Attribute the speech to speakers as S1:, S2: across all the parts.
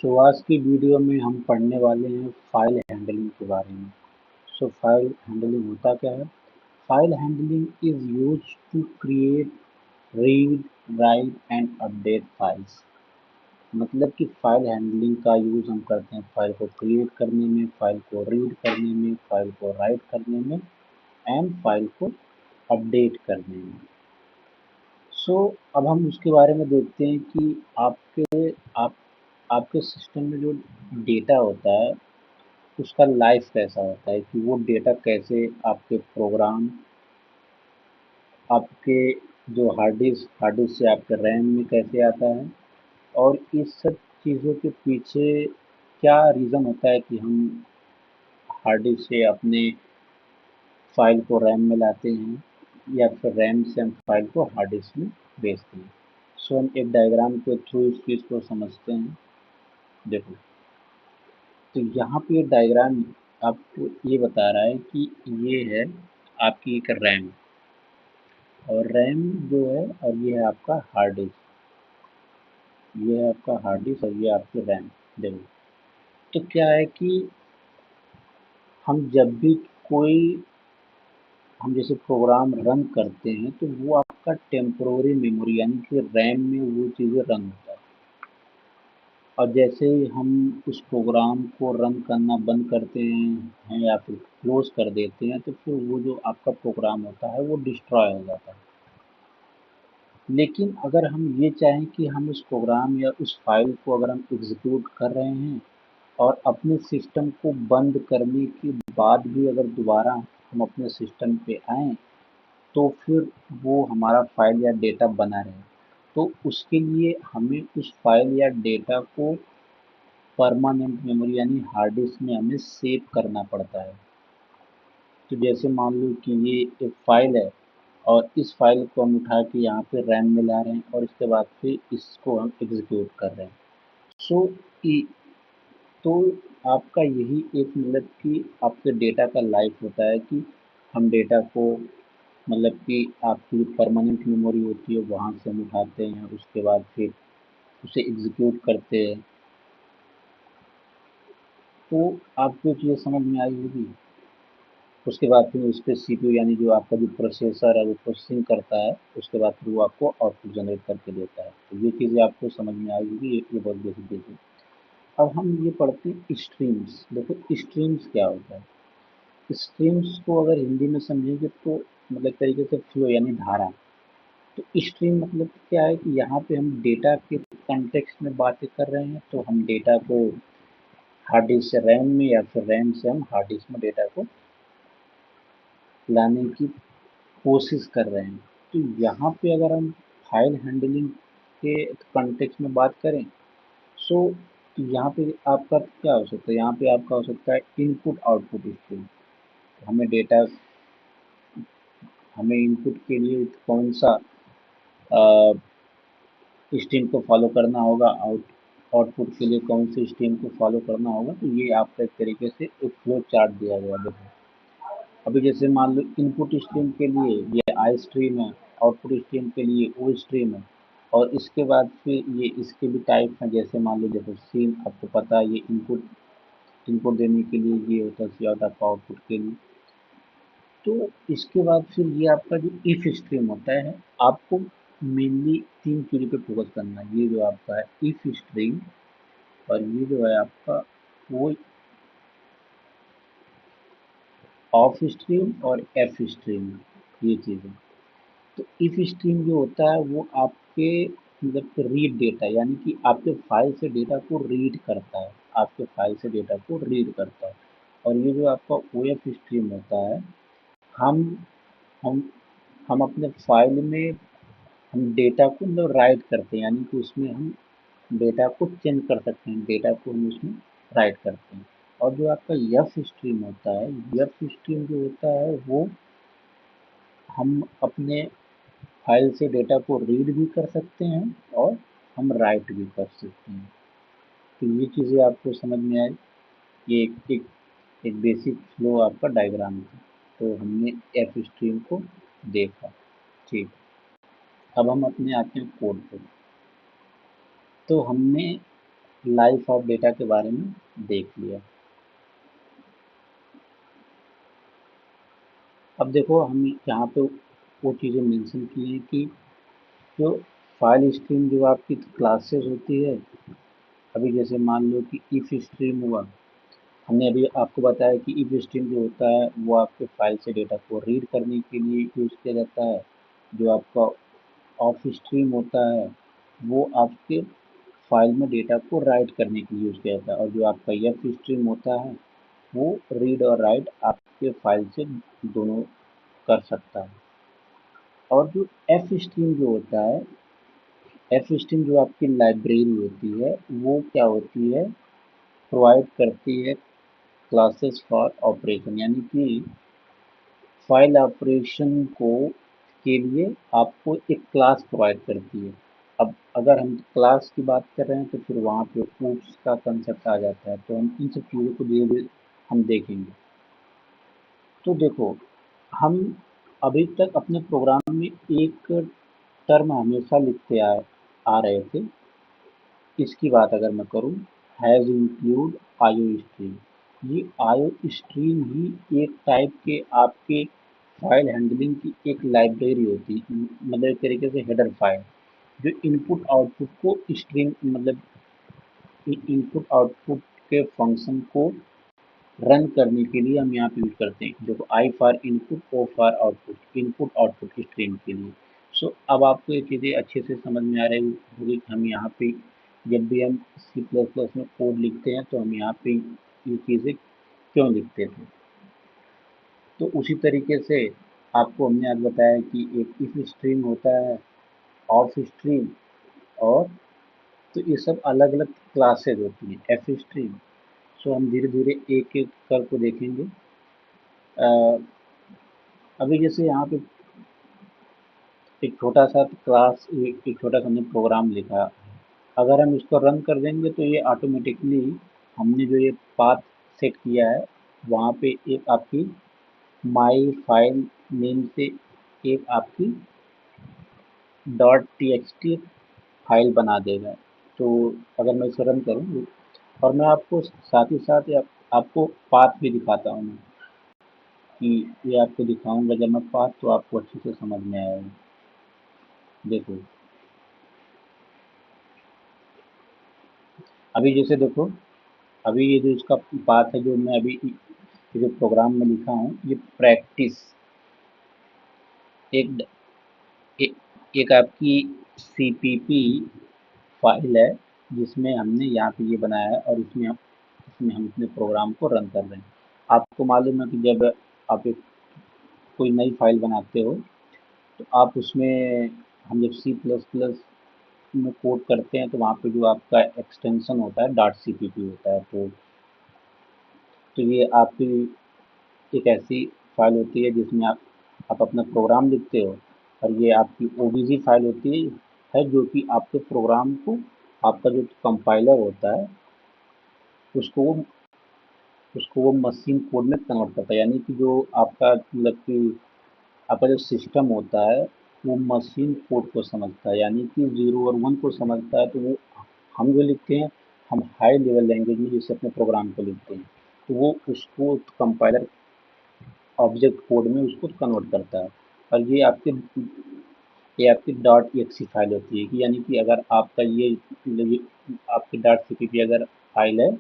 S1: सो आज की वीडियो में हम पढ़ने वाले हैं फाइल हैंडलिंग के बारे में। सो फाइल हैंडलिंग होता क्या है? File handling is used to create, read, write and update files. मतलब कि फाइल हैंडलिंग का यूज़ हम करते हैं फाइल को क्रिएट करने में, फाइल को रीड करने में, फाइल को राइट करने में एंड फाइल को अपडेट करने में। सो अब हम उसके बारे में देखते हैं कि आप आपके सिस्टम में जो डेटा होता है उसका लाइफ कैसा होता है, कि वो डेटा कैसे आपके प्रोग्राम, आपके जो हार्ड डिस्क से आपके रैम में कैसे आता है, और इस सब चीज़ों के पीछे क्या रीज़न होता है कि हम हार्ड डिस्क से अपने फाइल को रैम में लाते हैं या फिर रैम से हम फाइल को हार्ड डिस्क में भेजते हैं। सो हम एक डायग्राम के थ्रू इस चीज़ को समझते हैं। देखो, तो यहाँ पे ये डायग्राम आपको ये बता रहा है कि ये है आपकी एक रैम, और रैम जो है, और ये है आपका हार्ड डिस्क, ये है आपका हार्ड डिस्क और ये आपकी रैम। देखो, तो क्या है कि हम जब भी कोई हम जैसे प्रोग्राम रन करते हैं तो वो आपका टेम्पोररी मेमोरी यानी कि रैम में वो चीज़ें रन होता है, और जैसे ही हम उस प्रोग्राम को रन करना बंद करते हैं या फिर क्लोज कर देते हैं तो फिर वो जो आपका प्रोग्राम होता है वो डिस्ट्रॉय हो जाता है। लेकिन अगर हम ये चाहें कि हम उस प्रोग्राम या उस फाइल को अगर हम एग्जीक्यूट कर रहे हैं और अपने सिस्टम को बंद करने के बाद भी अगर दोबारा हम अपने सिस्टम पे आएँ तो फिर वो हमारा फाइल या डेटा बना रहे। तो उसके लिए हमें उस फाइल या डेटा को परमानेंट मेमोरी यानी हार्ड डिस्क में हमें सेव करना पड़ता है। तो जैसे मान लो कि ये एक फाइल है और इस फाइल को हम उठा के यहाँ पे रैम में ला रहे हैं और इसके बाद फिर इसको हम एग्जीक्यूट कर रहे हैं। सो ई तो आपका यही एक मतलब कि आपके डेटा का लाइफ होता है कि हम डेटा को मतलब कि आपकी जो परमानेंट मेमोरी होती है वहाँ से हम उठाते हैं, उसके बाद फिर उसे एग्जीक्यूट करते हैं। तो आपको ये चीज़ें समझ में आई होगी। उसके बाद फिर उस पर सीपीयू यानी जो आपका जो प्रोसेसर है वो प्रोसेसिंग करता है, उसके बाद फिर वो आपको आउटपुट जनरेट करके देता है। तो ये चीज़ें आपको समझ में आई होगी, ये बहुत बेसिक चीज़। अब हम ये पढ़ते हैं स्ट्रीम्स। देखो, स्ट्रीम्स क्या होता है? स्ट्रीम्स को अगर हिंदी में समझेंगे तो मतलब एक तरीके से फ्लो यानी धारा। तो स्ट्रीम मतलब क्या है कि यहाँ पे हम डेटा के कॉन्टेक्स्ट में बातें कर रहे हैं, तो हम डेटा को हार्ड डिस्क से रैम में या फिर रैम से हम हार्ड डिस्क में डेटा को लाने की कोशिश कर रहे हैं। तो यहाँ पे अगर हम फाइल हैंडलिंग के कॉन्टेक्स्ट में बात करें, सो यहाँ पे आपका क्या हो सकता है? यहाँ पे आपका हो सकता है इनपुट आउटपुट स्ट्रीम। हमें डेटा हमें इनपुट के लिए कौन सा स्ट्रीम को फॉलो करना होगा, आउटपुट के लिए कौन सी स्ट्रीम को फॉलो करना होगा। तो ये आपका एक तरीके से एक फ्लो चार्ट दिया गया। देखो, अभी जैसे मान लो इनपुट स्ट्रीम के लिए ये आई स्ट्रीम है, आउटपुट स्ट्रीम के लिए ओ स्ट्रीम है, और इसके बाद फिर ये इसके भी टाइप हैं। जैसे मान लो देखो, सीन आपको पता है, ये इनपुट इनपुट देने के लिए ये होता है, सी आउट आपका आउटपुट के लिए। तो इसके बाद फिर ये आपका जो इफ स्ट्रीम होता है, आपको मेनली तीन चीज़ों पे फोकस करना है। ये जो आपका है इफ स्ट्रीम, और ये जो है आपका वो ऑफ स्ट्रीम और एफ स्ट्रीम, ये चीज़ें। तो इफ स्ट्रीम जो होता है वो आपके मतलब रीड डेटा यानी कि आपके फाइल से डेटा को रीड करता है, आपके फाइल से डेटा को रीड करता है। और ये जो आपका ओ एफ स्ट्रीम होता है, हम हम हम अपने फाइल में हम डेटा को मतलब राइट करते हैं, यानी कि उसमें हम डेटा को चेंज कर सकते हैं, डेटा को हम उसमें राइट करते हैं। और जो आपका यफ स्ट्रीम होता है, यफ स्ट्रीम जो होता है वो हम अपने फाइल से डेटा को रीड भी कर सकते हैं और हम राइट भी कर सकते हैं। तो ये चीज़ें आपको समझ में आई। ये एक बेसिक फ्लो आपका डायग्राम था। तो हमने एफ स्ट्रीम को देखा। ठीक, अब हम अपने आते हैं कोड पे। तो हमने लाइफ ऑफ डेटा के बारे में देख लिया। अब देखो हम यहाँ पे वो चीज़ें मेंशन की हैं कि जो फाइल स्ट्रीम जो आपकी क्लासेस होती है, अभी जैसे मान लो कि इफ स्ट्रीम हुआ, हमने अभी आपको बताया कि इफ स्ट्रीम जो होता है वो आपके फाइल से डेटा को रीड करने के लिए यूज़ किया जाता है। जो आपका ऑफ स्ट्रीम होता है वो आपके फाइल में डेटा को राइट करने के लिए यूज़ किया जाता है, और जो आपका एफ स्ट्रीम होता है वो रीड और राइट आपके फाइल से दोनों कर सकता है। और जो एफ स्ट्रीम जो होता है, एफ स्ट्रीम जो आपकी लाइब्रेरी होती है वो क्या होती है, प्रोवाइड करती है क्लासेस फॉर ऑपरेशन, यानी कि फाइल ऑपरेशन को के लिए आपको एक क्लास प्रोवाइड करती है। अब अगर हम क्लास की बात कर रहे हैं तो फिर वहाँ पे ओप्स का कंसेप्ट आ जाता है, तो हम इन सब चीज़ों को धीरे धीरे हम देखेंगे। तो देखो, हम अभी तक अपने प्रोग्राम में एक टर्म हमेशा लिखते आ रहे थे। इसकी बात अगर मैं करूँ, हैज़ इंक्लूड आईओ स्ट्रीम। ये आईओ स्ट्रीम ही एक टाइप के आपके फाइल हैंडलिंग की एक लाइब्रेरी होती है, मतलब एक तरीके से हेडर फाइल, जो इनपुट आउटपुट को स्ट्रीम मतलब इनपुट आउटपुट के फंक्शन को रन करने के लिए हम यहाँ पे यूज करते हैं। देखो, I for input, O for output, input output stream के लिए। सो अब आपको ये चीज़ें अच्छे से समझ में आ रही होगी कि हम यहाँ पे जब भी हम सी प्लस प्लस में कोड लिखते हैं तो हम यहाँ पे ये चीज़ें क्यों लिखते थे। तो उसी तरीके से आपको हमने आज बताया कि एक इफ स्ट्रीम होता है, ऑफ स्ट्रीम, और तो ये सब अलग अलग क्लासेज होती हैं एफ स्ट्रीम। सो हम धीरे धीरे एक एक करके देखेंगे। अ, अभी जैसे यहाँ पे एक छोटा सा क्लास, एक छोटा सा हमने प्रोग्राम लिखा, अगर हम इसको रन कर देंगे तो ये ऑटोमेटिकली हमने जो ये पाथ सेट किया है वहाँ पे एक आपकी माई फाइल नेम से एक आपकी dot T x T file बना देगा। तो अगर मैं इसे रन करूँ, और मैं आपको साथ ही साथ आपको पाथ भी दिखाता हूँ मैं, कि ये आपको दिखाऊंगा जब मैं पाथ, तो आपको अच्छे से समझ में आएगा। देखो, अभी जैसे देखो, अभी ये जो इसका पाथ है जो मैं अभी ये जो प्रोग्राम में लिखा हूँ, ये प्रैक्टिस एक एक, एक आपकी सीपीपी फाइल है, जिसमें हमने यहाँ पे ये बनाया है, और इसमें हम अपने प्रोग्राम को रन कर रहे हैं। आपको मालूम है कि जब आप एक कोई नई फाइल बनाते हो तो आप उसमें, हम जब सी प्लस प्लस में कोड करते हैं तो वहाँ पे जो आपका एक्सटेंशन होता है डॉट सीपीपी होता है। तो ये आपकी एक ऐसी फाइल होती है जिसमें आप अपना प्रोग्राम लिखते हो, और ये आपकी ओडीजी फाइल होती है जो कि आपके प्रोग्राम को, आपका जो कंपाइलर होता है उसको वो मशीन कोड में कन्वर्ट करता है, यानी कि जो आपका मतलब कि आपका जो सिस्टम होता है वो मशीन कोड को समझता है, यानी कि ज़ीरो और वन को समझता है। तो वो हम जो लिखते हैं, हम हाई लेवल लैंग्वेज में जैसे अपने प्रोग्राम को लिखते हैं, तो वो उसको कंपाइलर ऑब्जेक्ट कोड में उसको कन्वर्ट करता है। और ये आपकी डॉट एक्सी फाइल होती है, कि यानी कि अगर आपका ये आपकी डॉट सीपीपी अगर फाइल है,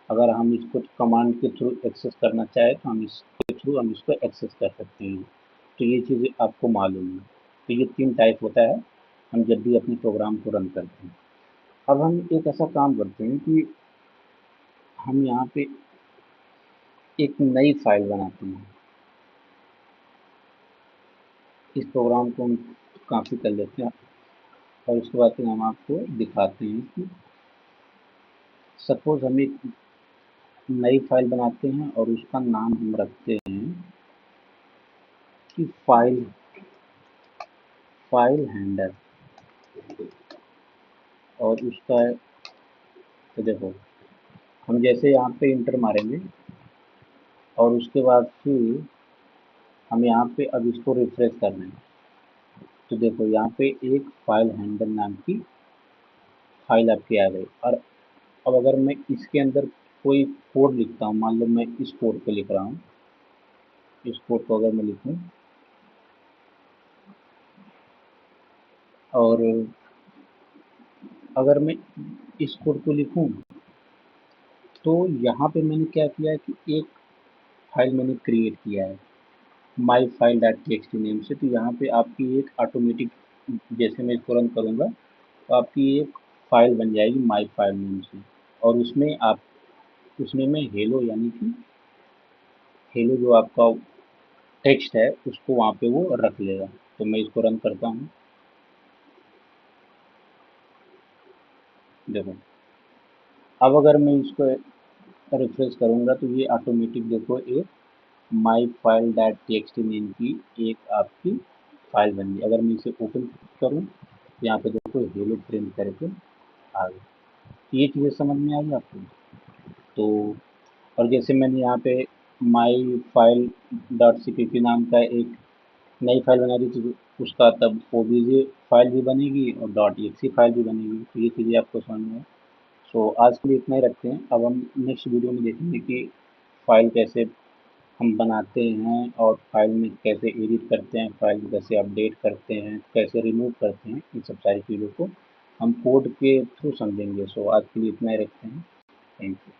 S1: अगर हम इसको कमांड के थ्रू एक्सेस करना चाहें तो हम इसके थ्रू हम इसको एक्सेस कर सकते हैं। तो ये चीज़ें आपको मालूम है। तो ये 3 टाइप होता है हम जब भी अपने प्रोग्राम को रन करते हैं। अब हम एक ऐसा काम करते हैं कि हम यहाँ पे एक नई फाइल बनाते हैं। इस प्रोग्राम को हम कॉपी कर लेते हैं, और उसके बाद फिर हम आपको दिखाते हैं कि सपोज़ हम एक नई फाइल बनाते हैं और उसका नाम हम रखते हैं कि फाइल हैंडल। और उसका, तो देखो, हम जैसे यहाँ पे इंटर मारेंगे और उसके बाद फिर हम यहाँ पे अब इसको रिफ्रेश करना है, तो देखो यहाँ पे एक फाइल हैंडल नाम की फाइल आपकी आ गई। अब अगर मैं इसके अंदर कोई कोड लिखता हूँ, मान लो मैं इस कोड को लिख रहा हूँ, इस कोड को अगर मैं लिखूँ और अगर मैं इस कोड को लिखूँ तो यहाँ पे मैंने क्या किया है कि एक फाइल मैंने क्रिएट किया है my file dot T name से। तो यहाँ पे आपकी एक ऑटोमेटिक, जैसे मैं इसको रन करूँगा तो आपकी एक फाइल बन जाएगी माई फाइल नेम से, और उसमें मैं हेलो यानी कि हेलो जो आपका टेक्स्ट है उसको वहाँ पे वो रख लेगा। तो मैं इसको रन करता हूँ, देखो अब अगर मैं इसको रिफ्रेश करूँगा तो ये ऑटोमेटिक देखो एक my file dot T name की एक आपकी फाइल बन गई। अगर मैं इसे ओपन करूँ तो यहाँ पे देखो हेलो प्रिंट करके आ गया। ये चीज़ें समझ में आई आपको? तो और जैसे मैंने यहाँ पे माई फाइल डॉट सीपीपी नाम का एक नई फाइल बना दी थी, उसका तब ओबीजे फाइल भी बनेगी और डॉट एक्सी फाइल भी बनेगी। तो ये चीज़ें आपको समझ में आए। सो आज के लिए इतना ही रखते हैं। अब हम नेक्स्ट वीडियो में देखेंगे कि फाइल कैसे हम बनाते हैं और फाइल में कैसे एडिट करते हैं, फाइल को कैसे अपडेट करते हैं, कैसे रिमूव करते हैं, इन सब सारी चीज़ों को हम कोड के थ्रू समझेंगे। सो आज के लिए इतना ही रखते हैं। Thank you.